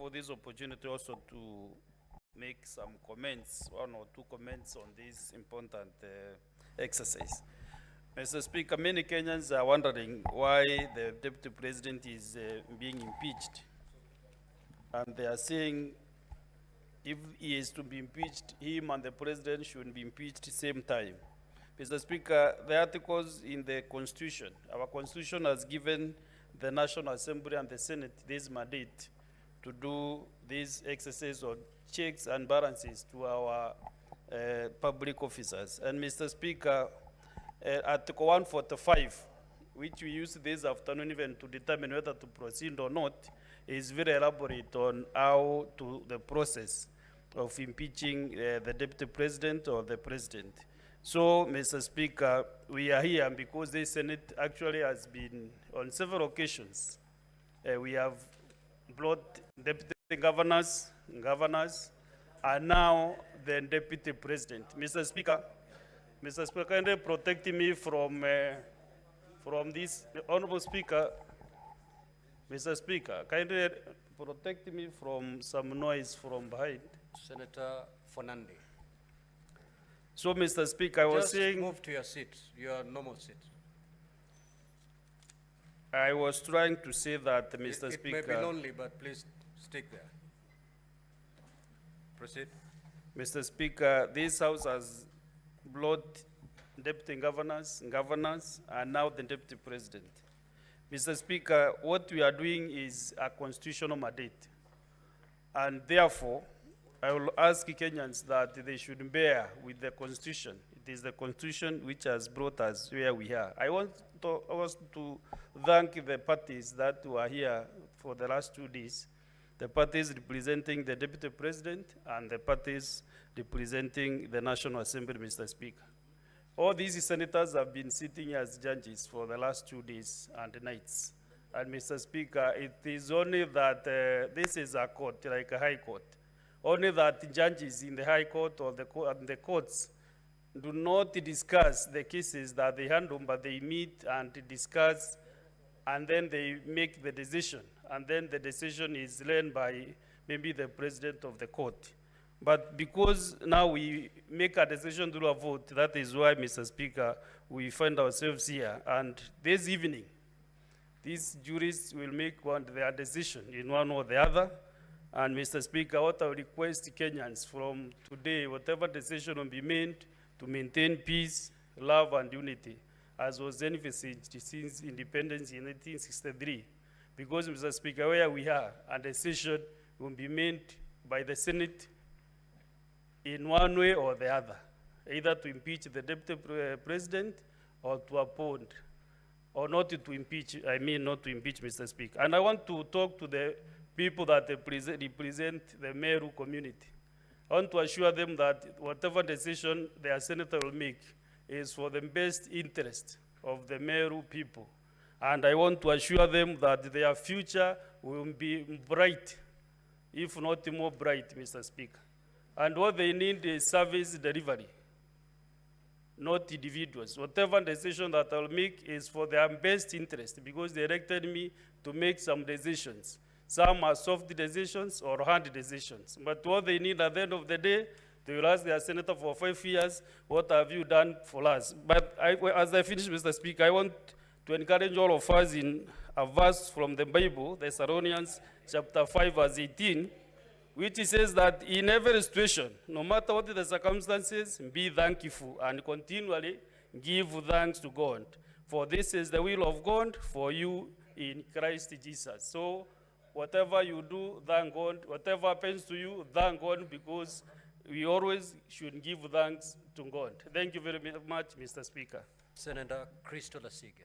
for this opportunity also to make some comments, one or two comments on this important exercise. Mr. Speaker, many Kenyans are wondering why the Deputy President is being impeached. And they are saying if he is to be impeached, him and the President should be impeached at the same time. Mr. Speaker, the articles in the Constitution, our Constitution has given the National Assembly and the Senate this mandate to do this exercise of checks and balances to our public officers. And Mr. Speaker, Article 145, which we used this afternoon even to determine whether to proceed or not, is very elaborate on how to the process of impeaching the Deputy President or the President. So, Mr. Speaker, we are here because the Senate actually has been, on several occasions, we have brought deputy governors, and now the Deputy President. Mr. Speaker, kindly protect me from this. Honorable Speaker, Mr. Speaker, kindly protect me from some noise from behind. Senator Fernandez. So, Mr. Speaker, I was saying... Just move to your seat, your normal seat. I was trying to say that, Mr. Speaker... It may be lonely, but please stick there. Proceed. Mr. Speaker, this House has brought deputy governors, and now the Deputy President. Mr. Speaker, what we are doing is a constitutional mandate. And therefore, I will ask Kenyans that they should bear with the Constitution. It is the Constitution which has brought us where we are. I want to thank the parties that were here for the last 2 days, the parties representing the Deputy President and the parties representing the National Assembly, Mr. Speaker. All these senators have been sitting as judges for the last 2 days and nights. And Mr. Speaker, it is only that this is a court, like a high court. Only that judges in the high court or the courts do not discuss the cases that they handle, but they meet and discuss, and then they make the decision. And then the decision is learned by maybe the president of the court. But because now we make a decision through a vote, that is why, Mr. Speaker, we find ourselves here. And this evening, these jurists will make their decision in one or the other. And Mr. Speaker, what I would request Kenyans from today, whatever decision will be made to maintain peace, love, and unity, as was envisaged since independence in 1963. Because, Mr. Speaker, where we are, a decision will be made by the Senate in one way or the other, either to impeach the Deputy President or to appoint, or not to impeach, not to impeach, Mr. Speaker. And I want to talk to the people that represent the Meru community. I want to assure them that whatever decision their senator will make is for the best interest of the Meru people. And I want to assure them that their future will be bright, if not more bright, Mr. Speaker. And what they need is service delivery, not individuals. Whatever decision that I'll make is for their best interest, because they elected me to make some decisions. Some are soft decisions or hard decisions. But what they need at the end of the day, they will ask their senator for 5 years, what have you done for us? But as I finish, Mr. Speaker, I want to encourage all of us in a verse from the Bible, Thessalonians chapter 5, verse 18, which says that in every situation, no matter what the circumstances, be thankful and continually give thanks to God. For this is the will of God for you in Christ Jesus. So, whatever you do, thank God. Whatever happens to you, thank God, because we always should give thanks to God. Thank you very much, Mr. Speaker. Senator Crystal Asige.